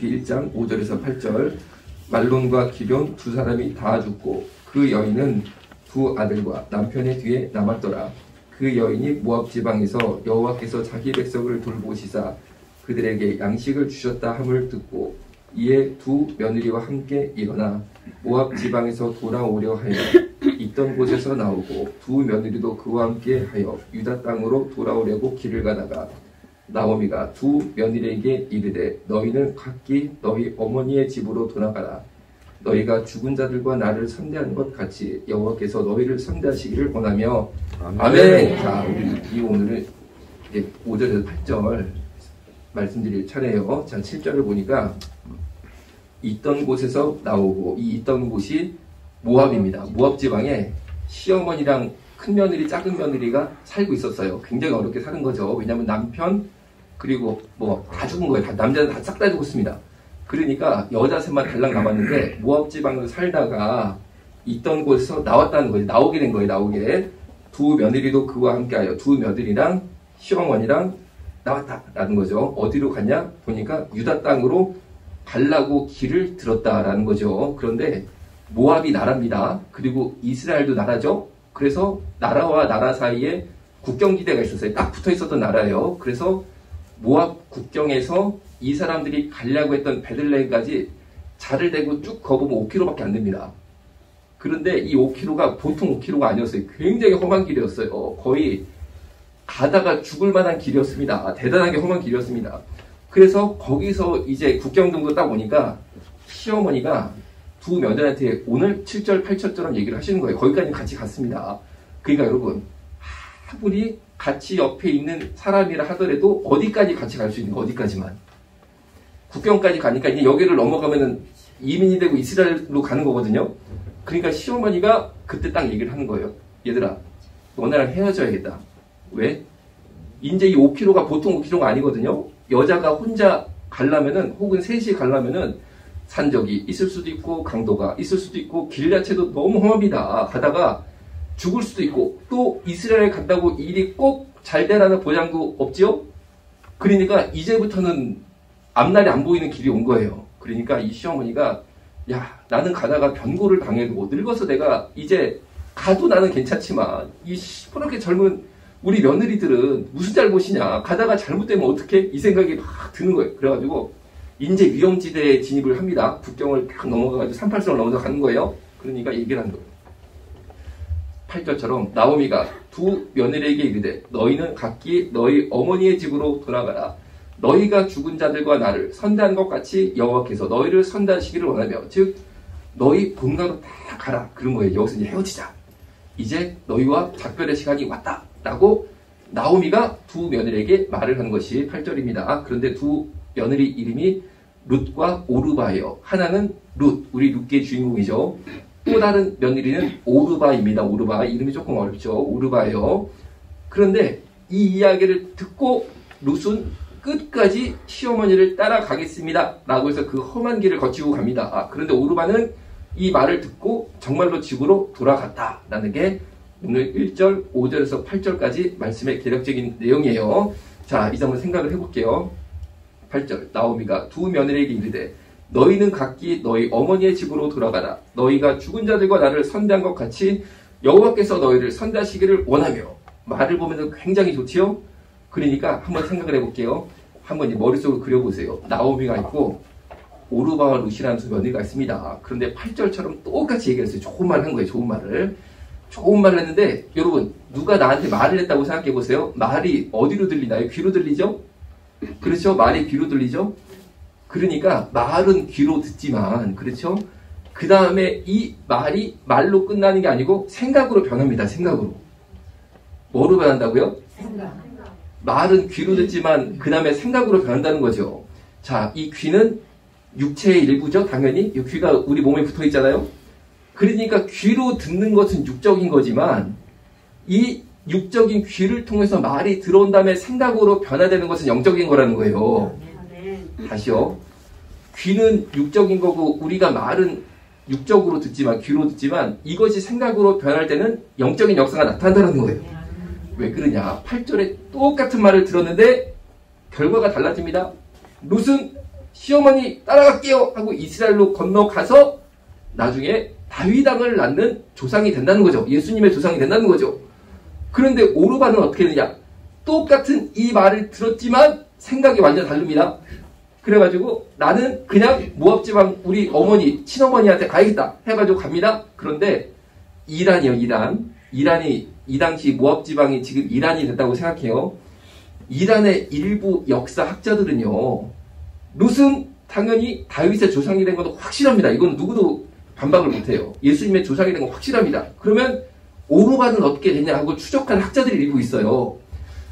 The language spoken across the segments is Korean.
출애굽기 1장 5절에서 8절. 말론과 기럨 두 사람이 다 죽고 그 여인은 두 아들과 남편의 뒤에 남았더라. 그 여인이 모압 지방에서 여호와께서 자기 백성을 돌보시사 그들에게 양식을 주셨다 함을 듣고 이에 두 며느리와 함께 일어나 모압 지방에서 돌아오려 하여 있던 곳에서 나오고 두 며느리도 그와 함께 하여 유다 땅으로 돌아오려고 길을 가다가 나오미가 두 며느리에게 이르되 너희는 각기 너희 어머니의 집으로 돌아가라. 너희가 죽은 자들과 나를 선대하는 것 같이 여호와께서 너희를 선대하시기를 원하며 아멘. 자, 우리 오늘은 5절에서 8절 말씀드릴 차례예요. 자, 7절을 보니까 있던 곳에서 나오고 이 있던 곳이 모압입니다. 모압 지방에 시어머니랑 큰 며느리, 작은 며느리가 살고 있었어요. 굉장히 어렵게 사는 거죠. 왜냐하면 남편 그리고 뭐 다 죽은 거예요. 다, 남자는 다 싹 다 죽었습니다. 그러니까 여자 셋만 달랑 남았는데 모압 지방을 살다가 있던 곳에서 나왔다는 거예요. 나오게 된 거예요. 나오게. 두 며느리도 그와 함께하여 두 며느리랑 시어머니랑 나왔다라는 거죠. 어디로 갔냐? 보니까 유다 땅으로 가려고 길을 들었다라는 거죠. 그런데 모압이 나라입니다. 그리고 이스라엘도 나라죠. 그래서 나라와 나라 사이에 국경지대가 있었어요. 딱 붙어 있었던 나라예요. 그래서 모압 국경에서 이 사람들이 가려고 했던 베들레헴까지 자를 대고 쭉 걸으면 5km밖에 안 됩니다. 그런데 이 5km가 보통 5km가 아니었어요. 굉장히 험한 길이었어요. 거의 가다가 죽을 만한 길이었습니다. 대단하게 험한 길이었습니다. 그래서 거기서 이제 국경 정도 딱 오니까 시어머니가 두 며느리한테 오늘 7절, 8절처럼 얘기를 하시는 거예요. 거기까지 같이 갔습니다. 그러니까 여러분, 아무리 같이 옆에 있는 사람이라 하더라도 어디까지 같이 갈 수 있는 거, 어디까지만. 국경까지 가니까 이제 여기를 넘어가면은 이민이 되고 이스라엘로 가는 거거든요. 그러니까 시어머니가 그때 딱 얘기를 하는 거예요. 얘들아, 너네랑 헤어져야겠다. 왜? 이제 이 5km가 보통 5km가 아니거든요. 여자가 혼자 가려면은, 혹은 셋이 가려면은 산적이 있을 수도 있고 강도가 있을 수도 있고 길 자체도 너무 험합니다. 가다가 죽을 수도 있고 또 이스라엘 간다고 일이 꼭 잘 되라는 보장도 없지요. 그러니까 이제부터는 앞날이 안 보이는 길이 온 거예요. 그러니까 이 시어머니가 야, 나는 가다가 변고를 당해도 늙어서 내가 이제 가도 나는 괜찮지만 이 시퍼렇게 젊은 우리 며느리들은 무슨 잘못이냐, 가다가 잘못되면 어떡해? 이 생각이 막 드는 거예요. 그래가지고 인제 위험지대에 진입을 합니다. 국경을 딱 넘어가가지고 38선을 넘어서 가는 거예요. 그러니까 얘기를 하는 거예요. 8절처럼 나오미가 두 며느리에게 이르되 너희는 각기 너희 어머니의 집으로 돌아가라. 너희가 죽은 자들과 나를 선대한 것 같이 여호와께서 너희를 선대하시기를 원하며, 즉 너희 본가로 다 가라. 그런 거예요. 여기서 이제 헤어지자. 이제 너희와 작별의 시간이 왔다. 라고 나오미가 두 며느리에게 말을 한 것이 8절입니다. 그런데 두 며느리 이름이 룻과 오르바예요. 하나는 룻, 우리 룻의 주인공이죠. 또 다른 며느리는 오르바입니다. 오르바. 이름이 조금 어렵죠. 오르바예요. 그런데 이 이야기를 듣고 룻은 끝까지 시어머니를 따라가겠습니다. 라고 해서 그 험한 길을 거치고 갑니다. 그런데 오르바는 이 말을 듣고 정말로 집으로 돌아갔다라는 게 오늘 1절, 5절에서 8절까지 말씀의 개략적인 내용이에요. 자, 이제 한번 생각을 해볼게요. 8절, 나오미가 두 며느리에게 이르되 너희는 각기 너희 어머니의 집으로 돌아가라. 너희가 죽은 자들과 나를 선대한 것 같이 여호와께서 너희를 선대하시기를 원하며. 말을 보면 굉장히 좋지요? 그러니까 한번 생각을 해볼게요. 한번 이 머릿속으로 그려보세요. 나오미가 있고 오르바와 룻이라는 두 며느리가 있습니다. 그런데 8절처럼 똑같이 얘기했어요. 좋은 말을 한 거예요. 좋은 말을. 좋은 말을 했는데 여러분, 누가 나한테 말을 했다고 생각해보세요. 말이 어디로 들리나요? 귀로 들리죠? 그렇죠? 말이 귀로 들리죠? 그러니까 말은 귀로 듣지만, 그렇죠? 그 다음에 이 말이 말로 끝나는 게 아니고 생각으로 변합니다. 생각으로. 뭐로 변한다고요? 생각. 말은 귀로 듣지만 그 다음에 생각으로 변한다는 거죠. 자, 이 귀는 육체의 일부죠. 당연히. 이 귀가 우리 몸에 붙어 있잖아요. 그러니까 귀로 듣는 것은 육적인 거지만 이 육적인 귀를 통해서 말이 들어온 다음에 생각으로 변화되는 것은 영적인 거라는 거예요. 다시요. 귀는 육적인 거고 우리가 말은 육적으로 듣지만, 귀로 듣지만 이것이 생각으로 변할 때는 영적인 역사가 나타난다는 거예요. 왜 그러냐? 8절에 똑같은 말을 들었는데 결과가 달라집니다. 룻은 시어머니 따라갈게요 하고 이스라엘로 건너가서 나중에 다윗 왕을 낳는 조상이 된다는 거죠. 예수님의 조상이 된다는 거죠. 그런데 오르바는 어떻게 되냐? 똑같은 이 말을 들었지만 생각이 완전 다릅니다. 그래가지고 나는 그냥 모압 지방 우리 어머니, 친어머니한테 가야겠다 해가지고 갑니다. 그런데 이란이요, 이란. 이란이 이 당시 모압 지방이 지금 이란이 됐다고 생각해요. 이란의 일부 역사학자들은요, 룻은 당연히 다윗의 조상이 된 것도 확실합니다. 이건 누구도 반박을 못해요. 예수님의 조상이 된 건 확실합니다. 그러면 오르바는 어떻게 되냐 하고 추적한 학자들이 일부 있어요.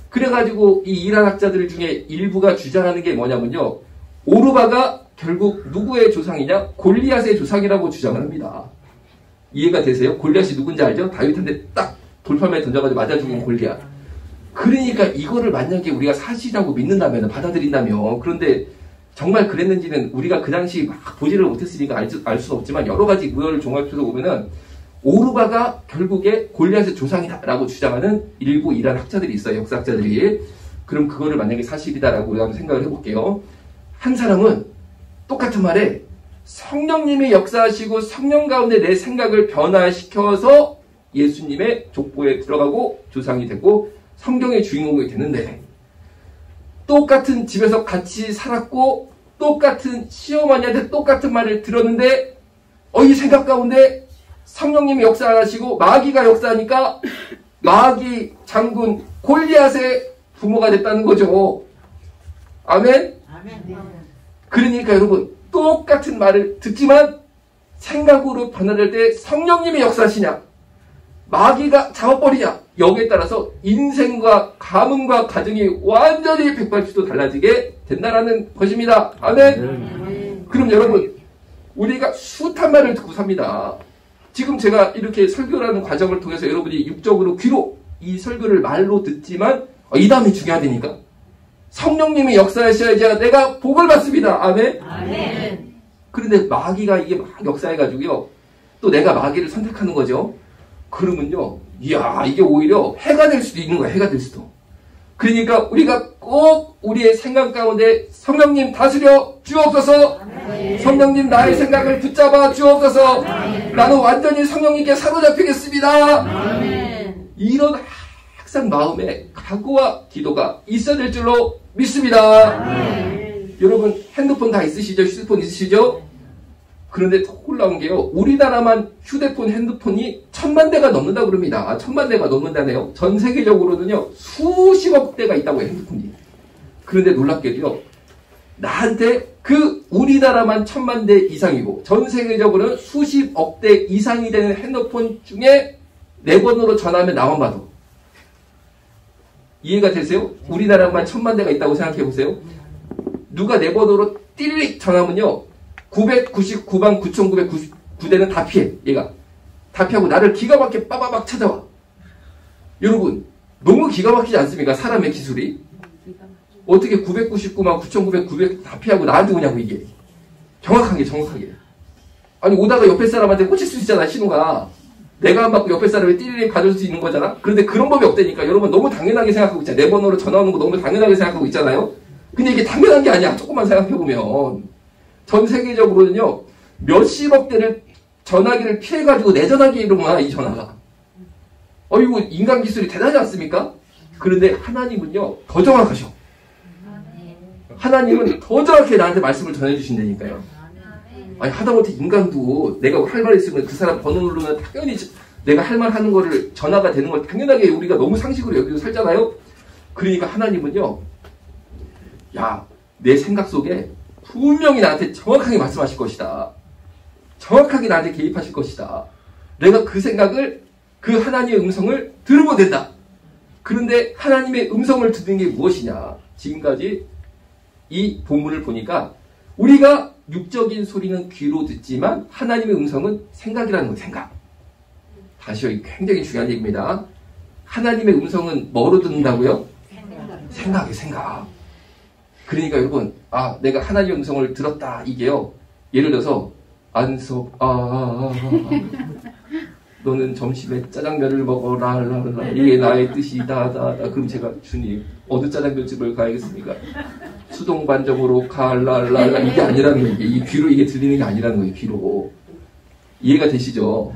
그래가지고 이 이란 학자들 중에 일부가 주장하는 게 뭐냐면요, 오르바가 결국 누구의 조상이냐? 골리앗의 조상이라고 주장을 합니다. 이해가 되세요? 골리앗이 누군지 알죠? 다윗한테 딱 돌팔매에 던져가지고 맞아 죽인 골리앗. 그러니까 이거를 만약에 우리가 사실이라고 믿는다면, 받아들인다면, 그런데 정말 그랬는지는 우리가 그 당시 막 보지를 못했으니까 알 수는 없지만 여러 가지 무혈을 종합해서 보면은 오르바가 결국에 골리앗의 조상이다라고 주장하는 일부 이란 학자들이 있어요. 역사학자들이. 그럼 그거를 만약에 사실이다라고 우리가 한번 생각을 해볼게요. 한 사람은 똑같은 말에 성령님이 역사하시고 성령 가운데 내 생각을 변화시켜서 예수님의 족보에 들어가고 조상이 되고 성경의 주인공이 되는데, 똑같은 집에서 같이 살았고 똑같은 시어머니한테 똑같은 말을 들었는데 이 생각 가운데 성령님이 역사하시고 마귀가 역사하니까 마귀 장군 골리앗의 부모가 됐다는 거죠. 아멘? 그러니까 여러분, 똑같은 말을 듣지만 생각으로 변화될 때 성령님이 역사하시냐, 마귀가 잡아버리냐, 여기에 따라서 인생과 가문과 가정이 완전히 180도 달라지게 된다는 것입니다. 아멘? 그럼 여러분, 우리가 숱한 말을 듣고 삽니다. 지금 제가 이렇게 설교라는 과정을 통해서 여러분이 육적으로 귀로 이 설교를 말로 듣지만 이 다음이 중요하다니까. 성령님이 역사하셔야지 내가 복을 받습니다. 아멘? 아멘. 그런데 마귀가 이게 막 역사해가지고요, 또 내가 마귀를 선택하는 거죠. 그러면요, 이야, 이게 오히려 해가 될 수도 있는 거야. 해가 될 수도. 그러니까 우리가 꼭 우리의 생각 가운데 성령님 다스려 주옵소서. 성령님 나의 생각을 붙잡아 주옵소서. 나는 완전히 성령님께 사로잡히겠습니다. 이런 항상 마음에 각오와 기도가 있어야 될 줄로 믿습니다. 여러분 핸드폰 다 있으시죠? 휴대폰 있으시죠? 그런데 더 놀라운 게요, 우리나라만 휴대폰, 핸드폰이 1000만 대가 넘는다 그럽니다. 1000만 대가 넘는다네요. 전 세계적으로는요, 수십억 대가 있다고 해요, 핸드폰이. 그런데 놀랍게도요, 나한테 그 우리나라만 1000만 대 이상이고 전 세계적으로는 수십억 대 이상이 되는 핸드폰 중에 내 번호로 전화하면 나만 받아. 이해가 되세요? 우리나라만 1000만 대가 있다고 생각해 보세요. 누가 내 번호로 띠릭 전화하면요, 999만 9999대는 다 피해. 얘가 다 피하고 나를 기가 막히게 빠바박 찾아와. 여러분, 너무 기가 막히지 않습니까? 사람의 기술이. 어떻게 999만 9999 다 피하고 나한테 오냐고. 이게 정확하게. 아니 오다가 옆에 사람한테 꽂힐 수 있잖아. 신호가 내가 안 받고 옆에 사람이 띠리링 받을 수 있는 거잖아. 그런데 그런 법이 없다니까. 여러분 너무 당연하게 생각하고 있잖아요. 내 번호로 전화 오는 거 너무 당연하게 생각하고 있잖아요. 근데 이게 당연한 게 아니야. 조금만 생각해보면 전 세계적으로는요, 몇십억 대를 전화기를 피해가지고 내 전화기에 이런구나, 이 전화가. 이거 인간 기술이 대단하지 않습니까? 그런데 하나님은요, 더 정확하셔. 하나님은 더 정확하게 나한테 말씀을 전해주신다니까요. 아니, 하다못해 인간도 내가 할 말 있으면 그 사람 번호 누르면 당연히 내가 할 말 하는 거를 전화가 되는 걸 당연하게 우리가 너무 상식으로 여기고 살잖아요? 그러니까 하나님은요, 야, 내 생각 속에 분명히 나한테 정확하게 말씀하실 것이다. 정확하게 나한테 개입하실 것이다. 내가 그 생각을, 그 하나님의 음성을 들으면 된다. 그런데 하나님의 음성을 듣는 게 무엇이냐? 지금까지 이 본문을 보니까 우리가 육적인 소리는 귀로 듣지만 하나님의 음성은 생각이라는 거예요. 생각. 다시요. 굉장히 중요한 얘기입니다. 하나님의 음성은 뭐로 듣는다고요? 생각. 그러니까 여러분, 내가 하나님의 음성을 들었다, 이게요, 예를 들어서 안석, 너는 점심에 짜장면을 먹어라, 이게 나의 뜻이다. 그럼 제가 주님, 어느 짜장면집을 가야겠습니까? 수동반정으로 갈랄랄라 이게 아니라는 거예요. 이 귀로 이게 들리는 게 아니라는 거예요. 귀로. 이해가 되시죠?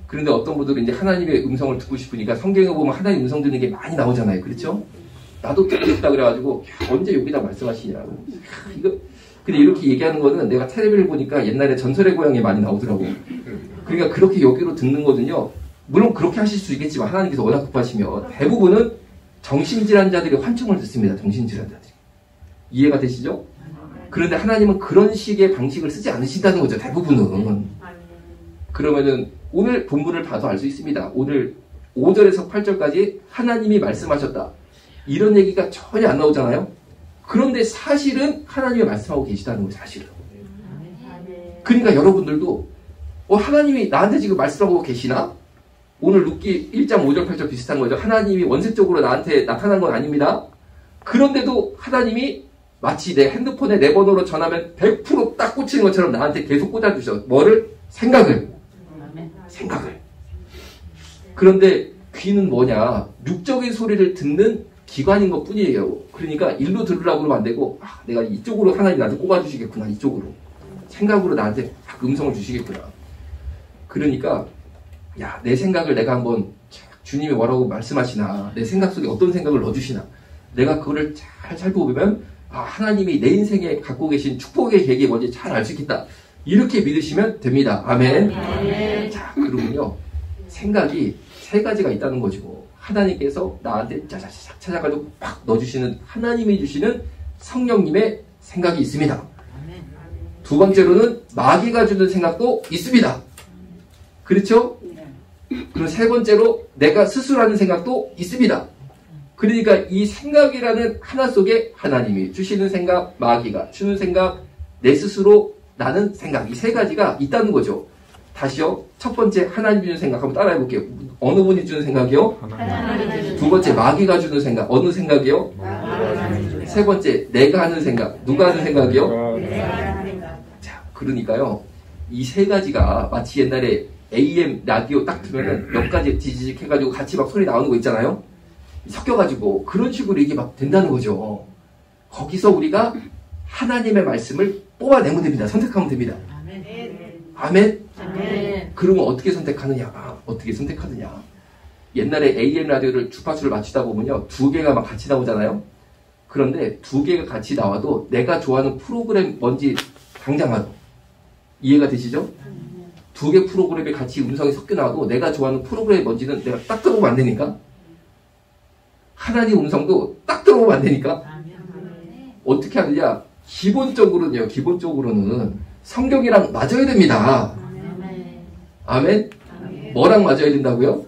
그런데 어떤 분들은 이제 하나님의 음성을 듣고 싶으니까 성경에 보면 하나님 음성 듣는 게 많이 나오잖아요. 그렇죠? 나도 듣고 싶다 그래가지고 언제 여기다 말씀하시냐고. 이거 근데 이렇게 얘기하는 거는 내가 텔레비를 보니까 옛날에 전설의 고향에 많이 나오더라고. 그러니까 그렇게 여기로 듣는 거든요. 물론 그렇게 하실 수 있겠지만 하나님께서 워낙 급하시면 대부분은 정신질환자들이 환청을 듣습니다. 정신질환자들이. 이해가 되시죠? 그런데 하나님은 그런 식의 방식을 쓰지 않으신다는 거죠. 대부분은. 그러면은 오늘 본문을 봐도 알 수 있습니다. 오늘 5절에서 8절까지 하나님이 말씀하셨다. 이런 얘기가 전혀 안 나오잖아요. 그런데 사실은 하나님이 말씀하고 계시다는 거예요. 사실은. 그러니까 여러분들도 하나님이 나한테 지금 말씀하고 계시나? 오늘 룻기 1장 5절 8절 비슷한 거죠. 하나님이 원색적으로 나한테 나타난 건 아닙니다. 그런데도 하나님이 마치 내 핸드폰에 내 번호로 전하면 100% 딱 꽂히는 것처럼 나한테 계속 꽂아주셔. 뭐를? 생각을. 그런데 귀는 뭐냐? 육적인 소리를 듣는 기관인 것 뿐이에요. 그러니까 일로 들으려고 그러면 안 되고 내가 이쪽으로 하나님 나한테 꼽아주시겠구나. 이쪽으로. 생각으로 나한테 음성을 주시겠구나. 그러니까 내 생각을 내가 한번 주님이 뭐라고 말씀하시나, 내 생각 속에 어떤 생각을 넣어주시나, 내가 그거를 잘 살펴보면 하나님이 내 인생에 갖고 계신 축복의 계획이 뭔지 잘 알 수 있겠다. 이렇게 믿으시면 됩니다. 아멘. 자, 그러면요, 생각이 세 가지가 있다는 거죠. 하나님께서 나한테 짜자자작 찾아가지고 팍 넣어주시는, 하나님이 주시는 성령님의 생각이 있습니다. 두 번째로는 마귀가 주는 생각도 있습니다. 그렇죠? 그리고 세 번째로 내가 스스로 하는 생각도 있습니다. 그러니까 이 생각이라는 하나 속에 하나님이 주시는 생각, 마귀가 주는 생각, 내 스스로 나는 생각, 이 세 가지가 있다는 거죠. 다시요. 첫 번째 하나님 주는 생각 한번 따라해 볼게요. 어느 분이 주는 생각이요? 두 번째 마귀가 주는 생각, 어느 생각이요? 세 번째 내가 하는 생각, 누가 하는 생각이요? 자, 그러니까요. 이 세 가지가 마치 옛날에 AM 라디오 딱 들으면은 몇 가지 지지직 해가지고 같이 막 소리 나오는 거 있잖아요. 섞여가지고 그런 식으로 이게 막 된다는 거죠. 거기서 우리가 하나님의 말씀을 뽑아내면 됩니다. 선택하면 됩니다. 아멘. 그러면 어떻게 선택하느냐? 어떻게 선택하느냐? 옛날에 AM 라디오를 주파수를 맞추다 보면요, 두 개가 막 같이 나오잖아요. 그런데 두 개가 같이 나와도 내가 좋아하는 프로그램 뭔지 당장 알아. 이해가 되시죠? 두 개 프로그램이 같이 음성이 섞여 나와도 내가 좋아하는 프로그램이 뭔지는 내가 딱 들어보면 안 되니까. 하나님 음성도 딱 들어보면 안 되니까. 어떻게 하느냐? 기본적으로는 성경이랑 맞아야 됩니다. 아멘? 뭐랑 맞아야 된다고요?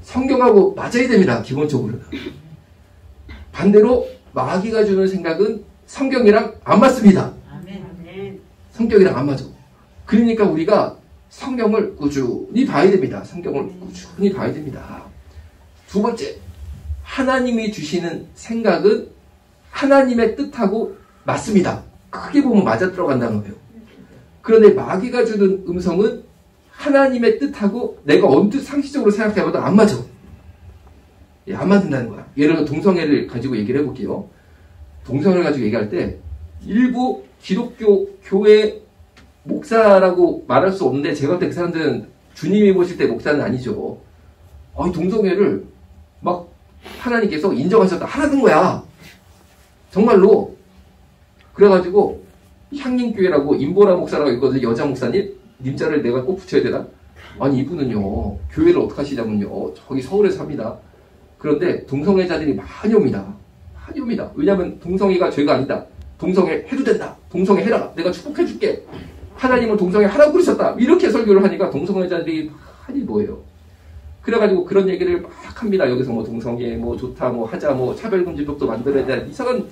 성경하고 맞아야 됩니다. 기본적으로는. 반대로 마귀가 주는 생각은 성경이랑 안 맞습니다. 성경이랑 안 맞아. 그러니까 우리가 성경을 꾸준히 봐야 됩니다. 성경을 꾸준히 봐야 됩니다. 두 번째, 하나님이 주시는 생각은 하나님의 뜻하고 맞습니다. 크게 보면 맞아 들어간다는 거예요. 그런데 마귀가 주는 음성은 하나님의 뜻하고 내가 언뜻 상식적으로 생각해봐도 안 맞아. 안 맞는다는 거야. 예를 들어 동성애를 가지고 얘기를 해볼게요. 동성애를 가지고 얘기할 때 일부 기독교 교회 목사라고 말할 수 없는데 제가 볼 때 그 사람들은 주님이 보실 때 목사는 아니죠. 동성애를 막 하나님께서 인정하셨다 하라는 거야. 정말로. 그래가지고 향림교회라고 임보라 목사라고 있거든요. 여자 목사님. 님자를 내가 꼭 붙여야 되나? 아니 이분은요. 교회를 어떻게 하시냐면요. 저기 서울에 삽니다. 그런데 동성애자들이 많이 옵니다. 많이 옵니다. 왜냐하면 동성애가 죄가 아니다. 동성애 해도 된다. 동성애 해라. 내가 축복해줄게. 하나님은 동성애 하라고 그러셨다. 이렇게 설교를 하니까 동성애자들이 많이 뭐예요. 그래가지고 그런 얘기를 막 합니다. 여기서 뭐 동성애 뭐 좋다 뭐 하자 뭐 차별금지법도 만들어야 돼. 이상한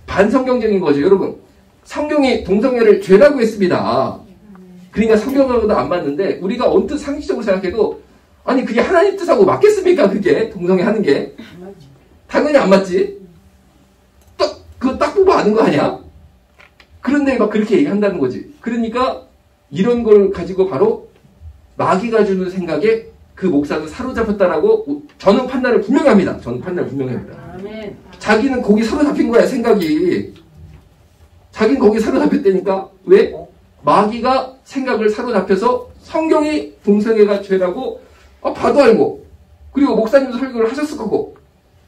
반성경적인 거죠. 여러분. 성경이 동성애를 죄라고 했습니다. 그러니까 성경하고도 안 맞는데 우리가 언뜻 상식적으로 생각해도 아니 그게 하나님 뜻하고 맞겠습니까? 그게 동성애 하는 게. 당연히 안 맞지. 그거 딱 보고 아는 거 아니야? 그런데 막 그렇게 얘기한다는 거지. 그러니까 이런 걸 가지고 바로 마귀가 주는 생각에 그 목사는 사로잡혔다라고 저는 판단을 분명히 합니다. 저는 판단을 분명히 합니다. 자, 자기는 거기 사로잡힌 거야, 생각이. 자기는 거기 사로잡혔다니까. 왜? 마귀가 생각을 사로잡혀서 성경이 동성애가 죄라고 봐도 알고, 그리고 목사님도 설교를 하셨을 거고,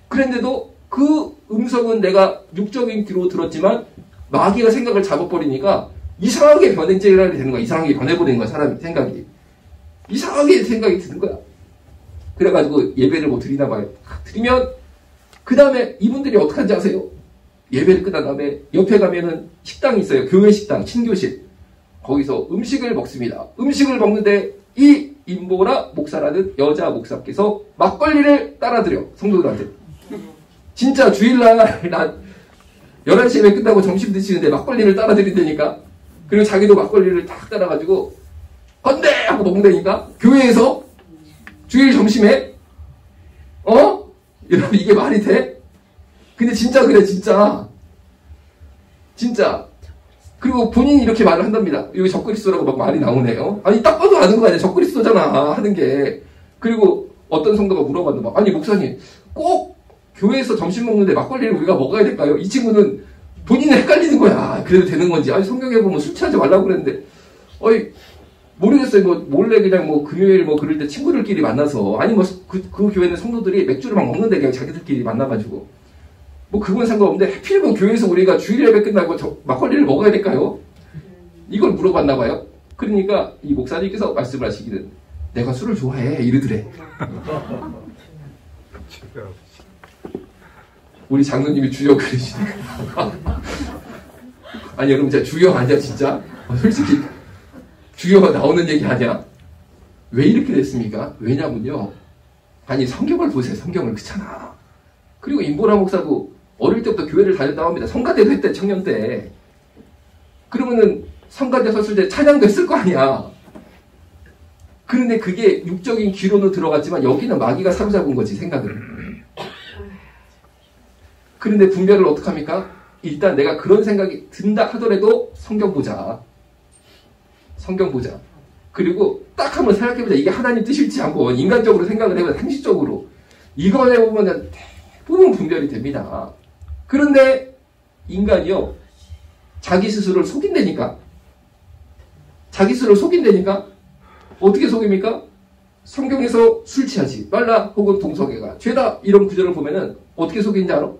그런데도 그 음성은 내가 육적인 귀로 들었지만 마귀가 생각을 잡아버리니까 이상하게 변행죄가 되는 거야. 이상하게 변해버리는 거야, 사람 생각이. 이상하게 생각이 드는 거야. 그래가지고 예배를 뭐 드리나 봐요. 드리면 그 다음에 이분들이 어떻게 하는지 아세요? 예배를 끝난 다음에 옆에 가면은 식당이 있어요. 교회 식당, 친교실. 거기서 음식을 먹습니다. 음식을 먹는데 이 임보라 목사라는 여자 목사께서 막걸리를 따라드려, 성도들한테. 진짜 주일날 난 11시 예배 끝나고 점심 드시는데 막걸리를 따라드린다니까. 그리고 자기도 막걸리를 탁 따라가지고 건대! 하고 먹는다니까. 교회에서 주일 점심에. 여러분, 이게 말이 돼? 근데 진짜 그래, 진짜. 진짜. 그리고 본인이 이렇게 말을 한답니다. 여기 적그리스도라고 막 말이 나오네요. 아니, 딱 봐도 아는 거 아니야. 적그리스도잖아, 하는 게. 그리고 어떤 성도가 물어봤는데, 막, 아니, 목사님, 꼭 교회에서 점심 먹는데 막걸리를 우리가 먹어야 될까요? 이 친구는 본인이 헷갈리는 거야. 그래도 되는 건지. 아니, 성경에 보면 술 취하지 말라고 그랬는데, 모르겠어요. 뭐, 몰래 그냥 뭐, 금요일 뭐, 그럴 때 친구들끼리 만나서, 아니, 뭐, 그 교회는 성도들이 맥주를 막 먹는데 그냥 자기들끼리 만나가지고. 뭐, 그건 상관없는데, 하필이면 교회에서 우리가 주일 예배 끝나고 막걸리를 먹어야 될까요? 이걸 물어봤나 봐요. 그러니까 이 목사님께서 말씀을 하시기는, 내가 술을 좋아해. 이러더래. 우리 장로님이 주여 그러시네. 아니, 여러분, 진짜 주여 아니야, 진짜? 솔직히. 주여가 나오는 얘기 아니야? 왜 이렇게 됐습니까? 왜냐면요. 아니, 성경을 보세요. 성경을. 그렇잖아. 그리고 임보라 목사도 어릴 때부터 교회를 다녔다고 합니다. 성가대도 했대, 청년 때. 그러면은 성가대 섰을 때 찬양도 했을 거 아니야. 그런데 그게 육적인 귀로는 들어갔지만 여기는 마귀가 사로잡은 거지, 생각을. 그런데 분별을 어떡합니까? 일단 내가 그런 생각이 든다 하더라도 성경 보자. 성경 보자. 그리고 딱 한번 생각해보자. 이게 하나님 뜻일지 한번 인간적으로 생각을 해보자. 상식적으로. 이걸 해보면 대부분 분별이 됩니다. 그런데 인간이요. 자기 스스로를 속인다니까. 자기 스스로를 속인다니까. 어떻게 속입니까? 성경에서 술 취하지 말라 혹은 동성애가 죄다 이런 구절을 보면은 어떻게 속이는지 알아?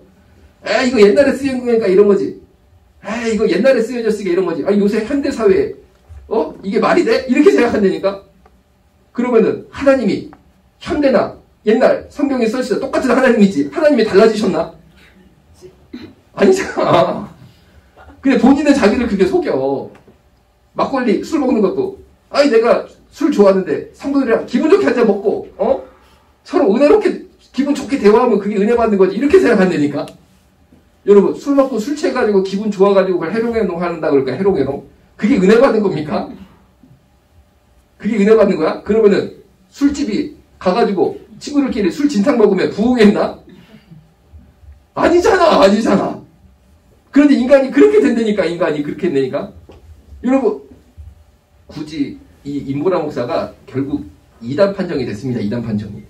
이거 옛날에 쓰인 거니까 이런 거지. 이거 옛날에 쓰여졌으니까 이런 거지. 요새 현대사회에 이게 말이 돼? 이렇게 생각한다니까? 그러면은 하나님이 현대나 옛날 성경에 써있어 똑같은 하나님이지. 하나님이 달라지셨나? 아니잖아. 근데 본인은 자기를 그게 속여. 막걸리, 술 먹는 것도. 내가 술 좋아하는데 성도들이랑 기분 좋게 한잔 먹고 서로 은혜롭게 기분 좋게 대화하면 그게 은혜 받는 거지. 이렇게 생각한다니까? 여러분, 술 먹고 술 취해가지고 기분 좋아가지고 그걸 해롱해롱 한다 그럴까? 해롱해롱? 그게 은혜 받는 겁니까? 그게 은혜 받는 거야? 그러면은 술집이 가가지고 친구들끼리 술 진탕 먹으면 부흥했나? 아니잖아. 그런데 인간이 그렇게 된다니까. 인간이 그렇게 된다니까. 여러분, 굳이 이 임보라 목사가 결국 이단 판정이 됐습니다. 이단 판정이.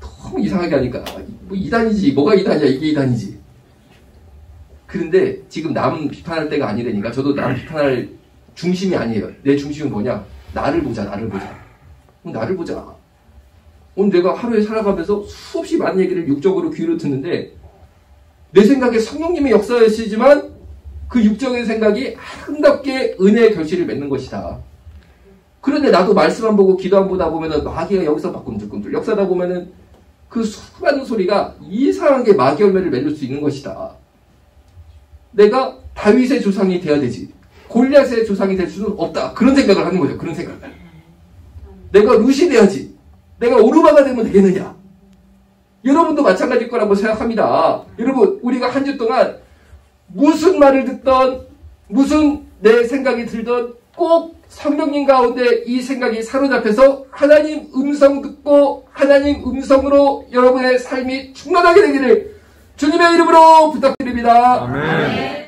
너무 이상하게 하니까 뭐 이단이지, 뭐가 이단이야, 이게 이단이지. 그런데 지금 남 비판할 때가 아니라니까. 저도 남 비판할 중심이 아니에요. 내 중심은 뭐냐? 나를 보자. 나를 보자. 오늘 내가 하루에 살아가면서 수없이 많은 얘기를 육적으로 귀로 듣는데 내 생각에 성령님의 역사이시지만 그 육적인 생각이 아름답게 은혜의 결실을 맺는 것이다. 그런데 나도 말씀 안 보고 기도 안 보다 보면은 마귀가 여기서 막 꿈틀꿈틀 역사다 보면은 그 수많은 소리가 이상하게 마귀 열매를 맺을 수 있는 것이다. 내가 다윗의 조상이 돼야 되지. 골리앗의 조상이 될 수는 없다. 그런 생각을 하는 거죠. 그런 생각을. 내가 룻이 돼야지. 내가 오르바가 되면 되겠느냐. 여러분도 마찬가지일 거라고 생각합니다. 여러분, 우리가 한 주 동안 무슨 말을 듣던 무슨 내 생각이 들던 꼭 성령님 가운데 이 생각이 사로잡혀서 하나님 음성 듣고 하나님 음성으로 여러분의 삶이 충만하게 되기를 주님의 이름으로 부탁드립니다. 아멘.